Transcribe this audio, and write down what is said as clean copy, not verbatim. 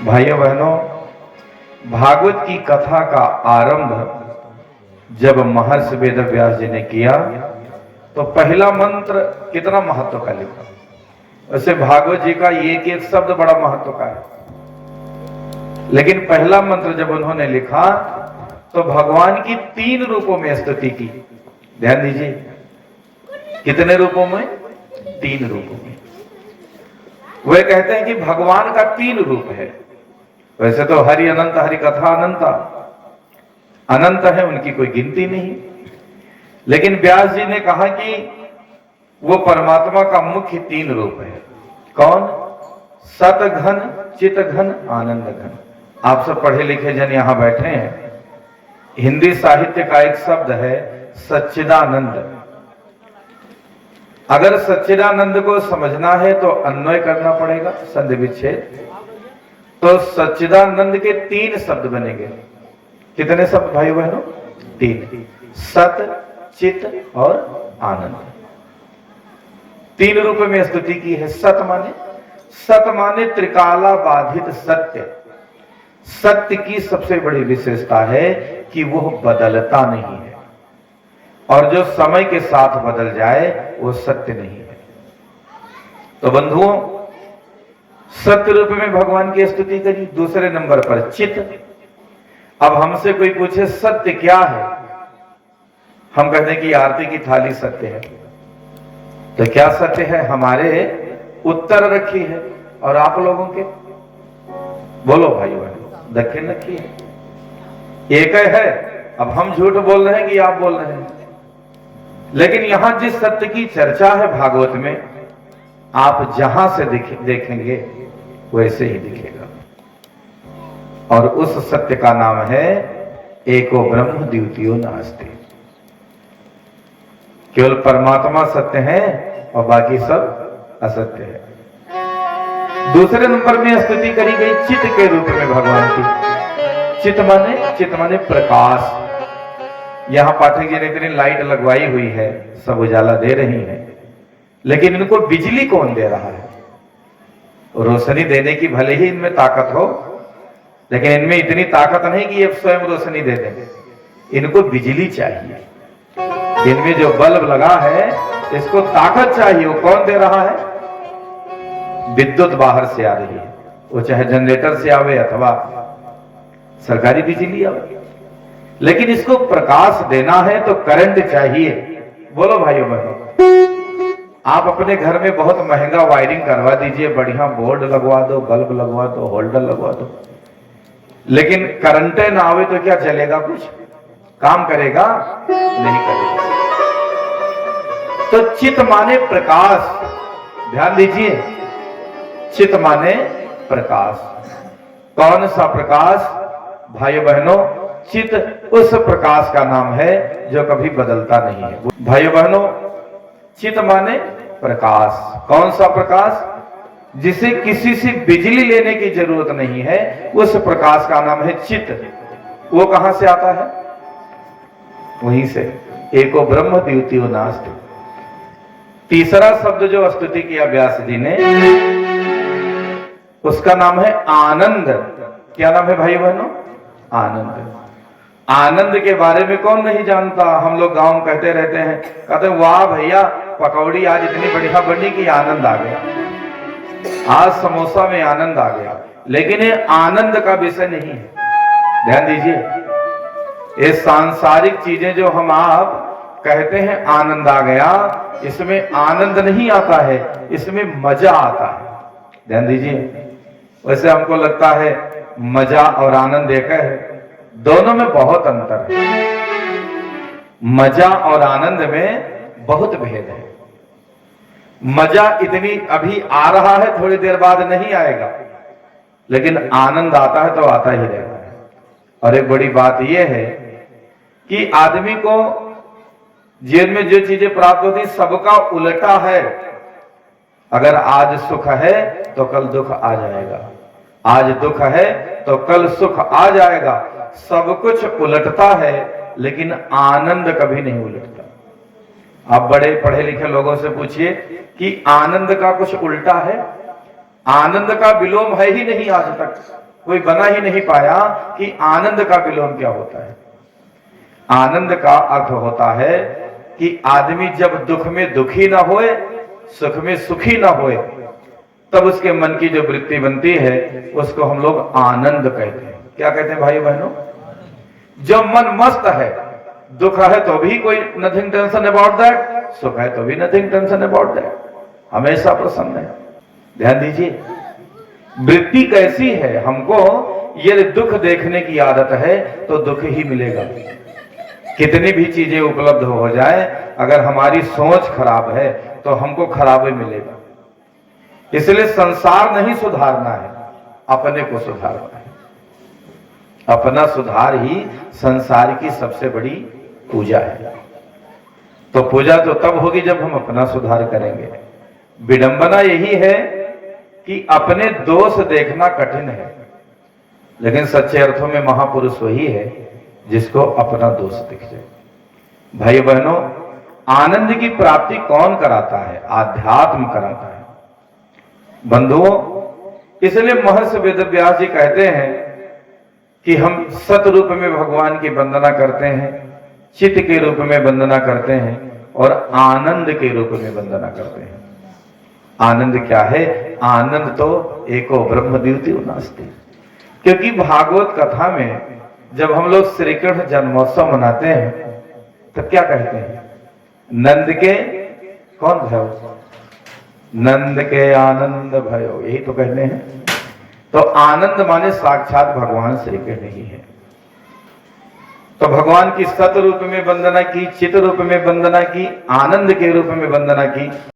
भाइयों बहनों, भागवत की कथा का आरंभ जब महर्षि वेदव्यास जी ने किया तो पहला मंत्र कितना महत्व का लिखा। वैसे भागवत जी का एक एक शब्द बड़ा महत्व का है, लेकिन पहला मंत्र जब उन्होंने लिखा तो भगवान की 3 रूपों में स्तुति की। ध्यान दीजिए, कितने रूपों में? 3 रूपों में। वे कहते हैं कि भगवान का 3 रूप है। वैसे तो हरि अनंत, हरि कथा अनंता, अनंत है, उनकी कोई गिनती नहीं। लेकिन व्यास जी ने कहा कि वो परमात्मा का मुख्य 3 रूप है। कौन? सत घन, चित घन, आनंद घन। आप सब पढ़े लिखे जन यहां बैठे हैं। हिंदी साहित्य का एक शब्द है सच्चिदानंद। अगर सच्चिदानंद को समझना है तो अन्वय करना पड़ेगा, संधि विच्छेद। तो सच्चिदानंद के 3 शब्द बनेंगे। कितने शब्द भाई बहनों? 3। सत, चित और आनंद। 3 रूप में स्तुति की है। सत माने त्रिकाला बाधित सत्य। सत्य की सबसे बड़ी विशेषता है कि वह बदलता नहीं है, और जो समय के साथ बदल जाए वो सत्य नहीं है। तो बंधुओं, सत्य रूप में भगवान की स्तुति करी। दूसरे नंबर पर चित। अब हमसे कोई पूछे सत्य क्या है, हम कहते हैं कि आरती की थाली सत्य है। तो क्या सत्य है? हमारे उत्तर रखी है और आप लोगों के बोलो भाई बहन, दक्षिण रखी है, एक है। अब हम झूठ बोल रहे हैं कि आप बोल रहे हैं, लेकिन यहां जिस सत्य की चर्चा है भागवत में, आप जहां से देखेंगे वैसे ही दिखेगा। और उस सत्य का नाम है एको ब्रह्म द्वितीयो नास्ति। केवल परमात्मा सत्य है और बाकी सब असत्य है। दूसरे नंबर में स्तुति करी गई चित के रूप में भगवान की। चित माने प्रकाश। यहां पाठक जी ने इतनी लाइट लगवाई हुई है, सब उजाला दे रही है, लेकिन इनको बिजली कौन दे रहा है? रोशनी देने की भले ही इनमें ताकत हो, लेकिन इनमें इतनी ताकत नहीं कि ये स्वयं रोशनी दे दें। इनको बिजली चाहिए। इनमें जो बल्ब लगा है इसको ताकत चाहिए। वो कौन दे रहा है? विद्युत बाहर से आ रही है, वो चाहे जनरेटर से आवे अथवा सरकारी बिजली आवे, लेकिन इसको प्रकाश देना है तो करंट चाहिए। बोलो भाइयों बहनों, आप अपने घर में बहुत महंगा वायरिंग करवा दीजिए, बढ़िया बोर्ड लगवा दो, बल्ब लगवा दो, होल्डर लगवा दो, लेकिन करंट ना आवे तो क्या चलेगा? कुछ काम करेगा? नहीं करेगा। तो चित माने प्रकाश। ध्यान दीजिए, चित माने प्रकाश। कौन सा प्रकाश? भाइयों बहनों, चित उस प्रकाश का नाम है जो कभी बदलता नहीं है। भाइयों बहनों, चित माने प्रकाश। कौन सा प्रकाश? जिसे किसी से बिजली लेने की जरूरत नहीं है, उस प्रकाश का नाम है चित। वो कहां से आता है? वहीं से। एको ब्रह्म द्वितीयो नास्ति। तीसरा शब्द जो स्तुति किया व्यास जी ने, उसका नाम है आनंद। क्या नाम है भाई बहनों? आनंद। आनंद के बारे में कौन नहीं जानता? हम लोग गांव में कहते रहते हैं, कहते वाह भैया पकौड़ी आज इतनी बढ़िया बनी कि आनंद आ गया, आज समोसा में आनंद आ गया। लेकिन ये आनंद का विषय नहीं है। ध्यान दीजिए, ये सांसारिक चीजें जो हम आप कहते हैं आनंद आ गया, इसमें आनंद नहीं आता है, इसमें मजा आता है। ध्यान दीजिए, वैसे हमको लगता है मजा और आनंद एक है, दोनों में बहुत अंतर है। मजा और आनंद में बहुत भेद है। मजा इतनी अभी आ रहा है, थोड़ी देर बाद नहीं आएगा, लेकिन आनंद आता है तो आता ही रहता है। और एक बड़ी बात यह है कि आदमी को जीवन में जो चीजें प्राप्त होती सबका उल्टा है। अगर आज सुख है तो कल दुख आ जाएगा, आज दुख है तो कल सुख आ जाएगा। सब कुछ उलटता है, लेकिन आनंद कभी नहीं उलटता। आप बड़े पढ़े लिखे लोगों से पूछिए कि आनंद का कुछ उल्टा है? आनंद का विलोम है ही नहीं आज तक। कोई बना ही नहीं पाया कि आनंद का विलोम क्या होता है। आनंद का अर्थ होता है कि आदमी जब दुख में दुखी ना होए, सुख में सुखी ना होए, तब उसके मन की जो वृत्ति बनती है उसको हम लोग आनंद कहते हैं। क्या कहते हैं भाई बहनों? जो मन मस्त है, दुख है तो भी कोई नथिंग टेंशन अबाउट दैट, सुख है तो भी नथिंग टेंशन अबाउट दैट, हमेशा प्रसन्न है। ध्यान दीजिए, वृत्ति कैसी है, हमको यदि दुख देखने की आदत है तो दुख ही मिलेगा। कितनी भी चीजें उपलब्ध हो जाए, अगर हमारी सोच खराब है तो हमको खराब ही मिलेगा। इसलिए संसार नहीं सुधारना है, अपने को सुधारना है। अपना सुधार ही संसार की सबसे बड़ी पूजा है। तो पूजा तो तब होगी जब हम अपना सुधार करेंगे। विडंबना यही है कि अपने दोष देखना कठिन है, लेकिन सच्चे अर्थों में महापुरुष वही है जिसको अपना दोष दिख जाए। भाई बहनों, आनंद की प्राप्ति कौन कराता है? आध्यात्म कराता है बंधुओं। इसलिए महर्षि वेदव्यास जी कहते हैं कि हम सत रूप में भगवान की वंदना करते हैं, चित्त के रूप में वंदना करते हैं और आनंद के रूप में वंदना करते हैं। आनंद क्या है? आनंद तो एको ब्रह्म द्वितीयो नास्ति। क्योंकि भागवत कथा में जब हम लोग श्री कृष्ण जन्मोत्सव मनाते हैं तब क्या कहते हैं? नंद के कौन भयो? नंद के आनंद भयो, यही तो कहते हैं। तो आनंद माने साक्षात भगवान श्री कृष्ण ही है। तो भगवान की सत रूप में वंदना की, चित रूप में वंदना की, आनंद के रूप में वंदना की।